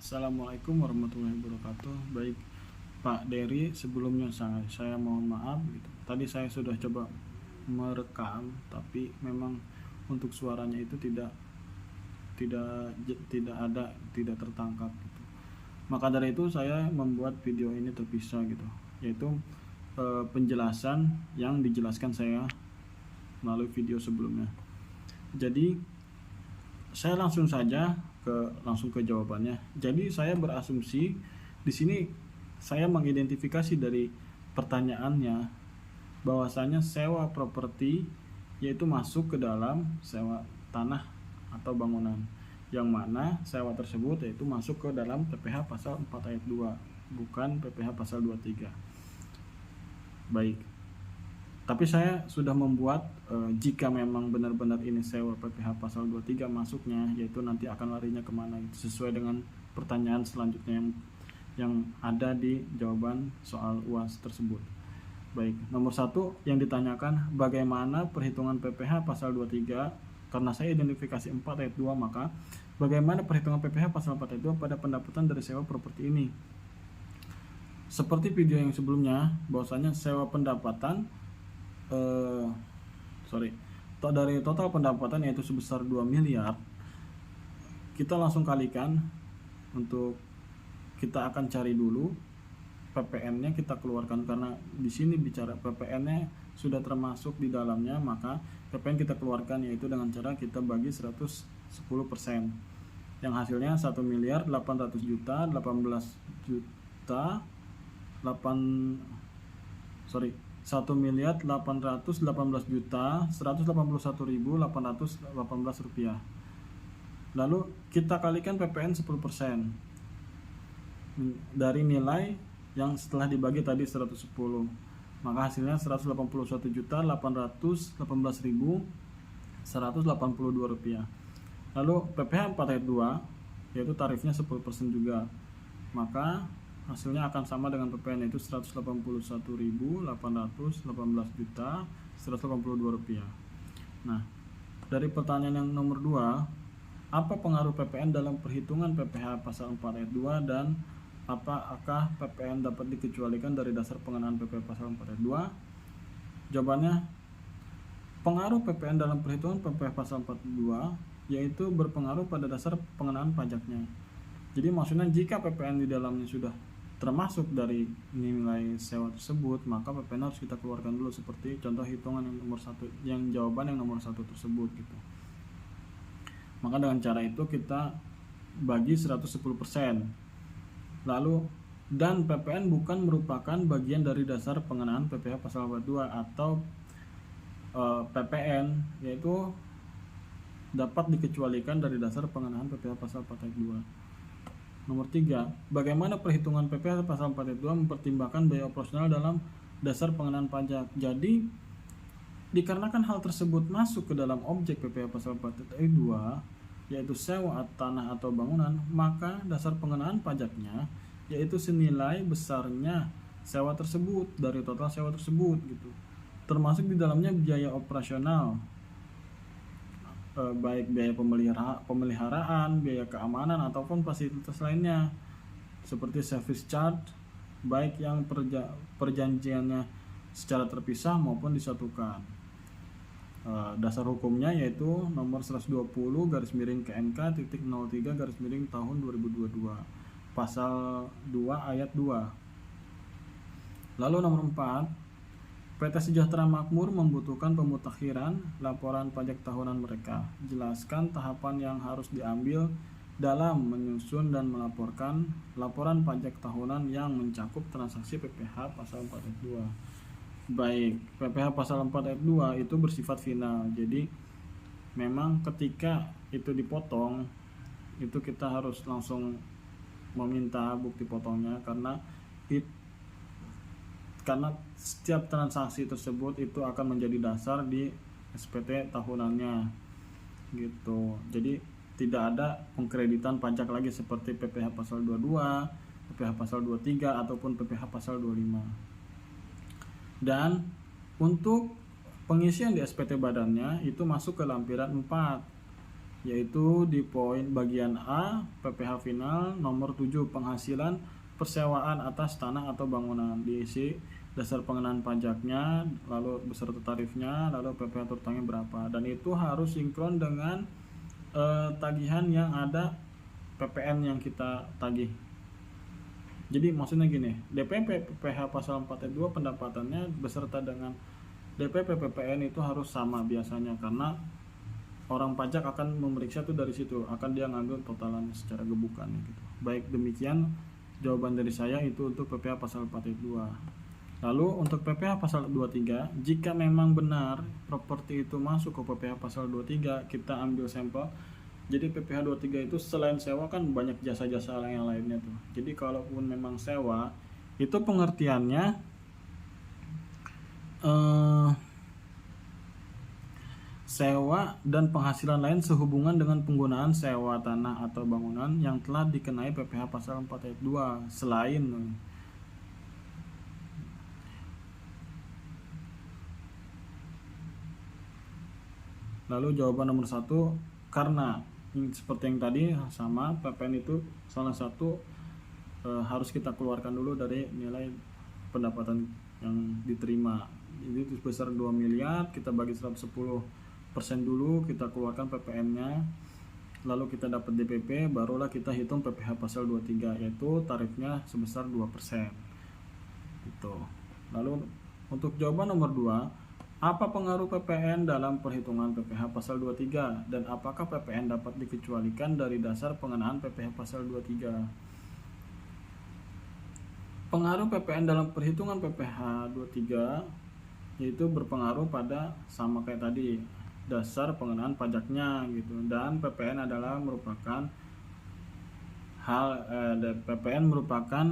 Assalamualaikum warahmatullahi wabarakatuh. Baik, Pak Dery, sebelumnya saya mohon maaf gitu. Tadi saya sudah coba merekam, tapi memang untuk suaranya itu tidak tidak tertangkap gitu. Maka dari itu saya membuat video ini terpisah gitu, yaitu penjelasan yang dijelaskan saya melalui video sebelumnya. Jadi saya langsung ke jawabannya. Jadi saya berasumsi di sini saya mengidentifikasi dari pertanyaannya bahwasanya sewa properti yaitu masuk ke dalam sewa tanah atau bangunan, yang mana sewa tersebut yaitu masuk ke dalam PPh pasal 4 ayat 2, bukan PPh pasal 23. Baik. Tapi saya sudah membuat jika memang benar-benar ini sewa PPh pasal 23 masuknya, yaitu nanti akan larinya kemana itu sesuai dengan pertanyaan selanjutnya yang ada di jawaban soal UAS tersebut. Baik, nomor 1 yang ditanyakan bagaimana perhitungan PPh pasal 23, karena saya identifikasi 4 ayat 2, maka bagaimana perhitungan PPh pasal 4 ayat 2 pada pendapatan dari sewa properti ini. Seperti video yang sebelumnya, bahwasanya sewa pendapatan dari total pendapatan yaitu sebesar 2 miliar, kita langsung kalikan. Untuk kita akan cari dulu PPN-nya, kita keluarkan karena di sini bicara PPN-nya sudah termasuk di dalamnya, maka PPN kita keluarkan yaitu dengan cara kita bagi 110%, yang hasilnya 1 miliar 800 juta 1 miliar 818 juta 181.818 rupiah. Lalu kita kalikan PPN 10% dari nilai yang setelah dibagi tadi 110, maka hasilnya 181.818.182 rupiah. Lalu PPh 4 ayat 2 yaitu tarifnya 10% juga, maka hasilnya akan sama dengan PPN, yaitu 181.818 juta 182 rupiah. Nah, dari pertanyaan yang nomor 2, apa pengaruh PPN dalam perhitungan PPh pasal 4 ayat 2 dan apakah PPN dapat dikecualikan dari dasar pengenaan PPh pasal 4 ayat 2? Jawabannya, pengaruh PPN dalam perhitungan PPh pasal 4 ayat 2 yaitu berpengaruh pada dasar pengenaan pajaknya. Jadi maksudnya jika PPN di dalamnya sudah termasuk dari nilai sewa tersebut, maka PPN harus kita keluarkan dulu, seperti contoh hitungan yang nomor 1, yang jawaban yang nomor 1 tersebut gitu. Maka dengan cara itu kita bagi 110%. Lalu, dan PPN bukan merupakan bagian dari dasar pengenaan PPh pasal 42 atau PPN yaitu dapat dikecualikan dari dasar pengenaan PPh pasal 4 ayat 2. Nomor 3, bagaimana perhitungan PPh pasal 4 ayat 2 mempertimbangkan biaya operasional dalam dasar pengenaan pajak. Jadi, dikarenakan hal tersebut masuk ke dalam objek PPh pasal 4 ayat 2, yaitu sewa tanah atau bangunan, maka dasar pengenaan pajaknya yaitu senilai besarnya sewa tersebut dari total sewa tersebut gitu. Termasuk di dalamnya biaya operasional, baik biaya pemeliharaan, biaya keamanan ataupun fasilitas lainnya seperti service charge, baik yang perjanjiannya secara terpisah maupun disatukan. Dasar hukumnya yaitu nomor 120/KMK.03/tahun 2022 pasal 2 ayat 2. Lalu nomor 4, PT Sejahtera Makmur membutuhkan pemutakhiran laporan pajak tahunan mereka. Jelaskan tahapan yang harus diambil dalam menyusun dan melaporkan laporan pajak tahunan yang mencakup transaksi PPh pasal 4 ayat 2. Baik, PPh pasal 4 ayat 2 itu bersifat final. Jadi memang ketika itu dipotong, itu kita harus langsung meminta bukti potongnya karena setiap transaksi tersebut itu akan menjadi dasar di SPT tahunannya gitu. Jadi tidak ada pengkreditan pajak lagi seperti PPh pasal 22, PPh pasal 23 ataupun PPh pasal 25. Dan untuk pengisian di SPT badannya itu masuk ke lampiran 4. yaitu di poin bagian A PPh final nomor 7 penghasilan persewaan atas tanah atau bangunan, diisi dasar pengenaan pajaknya, lalu beserta tarifnya, lalu PPh terutangnya berapa, dan itu harus sinkron dengan tagihan yang ada PPN yang kita tagih. Jadi maksudnya gini, DPP PPh pasal 4 ayat 2 pendapatannya beserta dengan DPP PPN itu harus sama biasanya, karena orang pajak akan memeriksa tuh dari situ, akan dia ngambil totalannya secara gebukan gitu. Baik, demikian jawaban dari saya itu untuk PPh pasal 4 ayat 2. Lalu untuk PPh pasal 23, jika memang benar properti itu masuk ke PPh pasal 23, kita ambil sampel. Jadi PPh 23 itu selain sewa kan banyak jasa-jasa yang lainnya tuh. Jadi kalaupun memang sewa, itu pengertiannya sewa dan penghasilan lain sehubungan dengan penggunaan sewa tanah atau bangunan yang telah dikenai PPh pasal 4 ayat 2 selain. Lalu jawaban nomor 1, karena seperti yang tadi sama, PPN itu salah satu harus kita keluarkan dulu dari nilai pendapatan yang diterima. Ini sebesar 2 miliar, kita bagi 110% dulu, kita keluarkan PPN-nya, lalu kita dapat DPP, barulah kita hitung PPh pasal 23, yaitu tarifnya sebesar 2%. Gitu. Lalu untuk jawaban nomor 2, apa pengaruh PPN dalam perhitungan PPh pasal 23 dan apakah PPN dapat dikecualikan dari dasar pengenaan PPh pasal 23? Pengaruh PPN dalam perhitungan PPh 23 yaitu berpengaruh pada sama kayak tadi, dasar pengenaan pajaknya gitu, dan PPN adalah merupakan PPN merupakan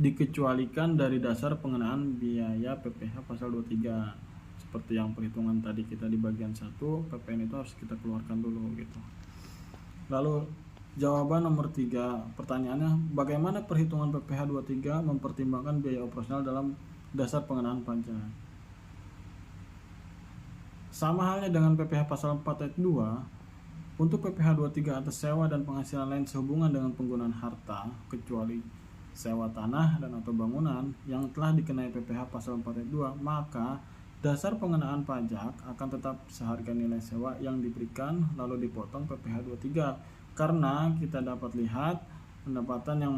dikecualikan dari dasar pengenaan biaya PPh pasal 23. Seperti yang perhitungan tadi kita di bagian 1, PPN itu harus kita keluarkan dulu gitu. Lalu jawaban nomor 3, pertanyaannya, bagaimana perhitungan PPh 23 mempertimbangkan biaya operasional dalam dasar pengenaan pajak? Sama halnya dengan PPh pasal 4 ayat 2, untuk PPh 23 atas sewa dan penghasilan lain sehubungan dengan penggunaan harta kecuali sewa tanah dan atau bangunan yang telah dikenai PPh pasal 4 ayat 2, maka dasar pengenaan pajak akan tetap seharga nilai sewa yang diberikan lalu dipotong PPh 23, karena kita dapat lihat pendapatan yang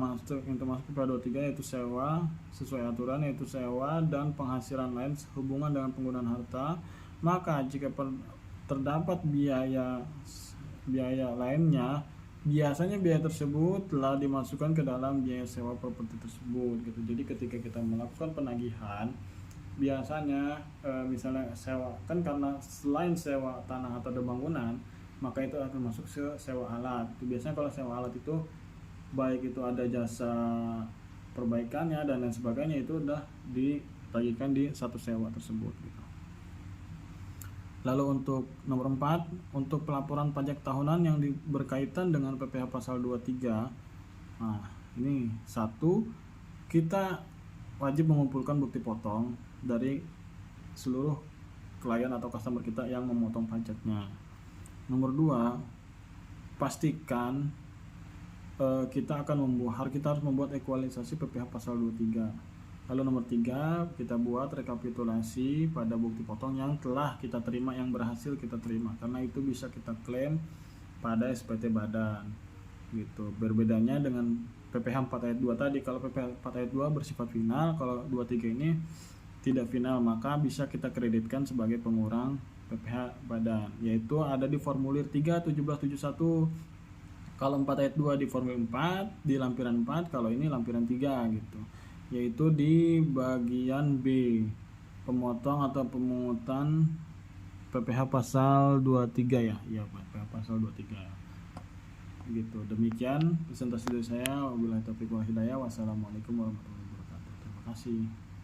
termasuk PPh 23 yaitu sewa sesuai aturan, yaitu sewa dan penghasilan lain sehubungan dengan penggunaan harta. Maka jika terdapat biaya lainnya, biasanya biaya tersebut telah dimasukkan ke dalam biaya sewa properti tersebut gitu. Jadi ketika kita melakukan penagihan, biasanya misalnya sewa kan, karena selain sewa tanah atau bangunan, maka itu akan masuk ke sewa alat. Itu biasanya kalau sewa alat itu baik itu ada jasa perbaikannya dan lain sebagainya, itu udah ditagihkan di satu sewa tersebut gitu. Lalu untuk nomor 4, untuk pelaporan pajak tahunan yang berkaitan dengan PPh pasal 23. Nah, ini 1, kita wajib mengumpulkan bukti potong dari seluruh klien atau customer kita yang memotong pajaknya. Nomor 2, pastikan kita harus membuat ekualisasi PPh pasal 23. Lalu nomor 3, kita buat rekapitulasi pada bukti potong yang telah kita terima, yang berhasil kita terima, karena itu bisa kita klaim pada SPT badan gitu. Berbedanya dengan PPh 4 ayat 2 tadi, kalau PPh 4 ayat 2 bersifat final, kalau 23 ini tidak final, maka bisa kita kreditkan sebagai pengurang PPh badan, yaitu ada di formulir 3/1771. Kalau 4 ayat 2 di formulir 4 di lampiran 4, kalau ini lampiran 3 gitu, yaitu di bagian B, pemotong atau pemungutan PPh pasal 23 ya. Iya, PPh pasal 23 gitu. Demikian presentasi dari saya. Wabillahi taufiq wal hidayah. Wassalamualaikum warahmatullahi wabarakatuh. Terima kasih.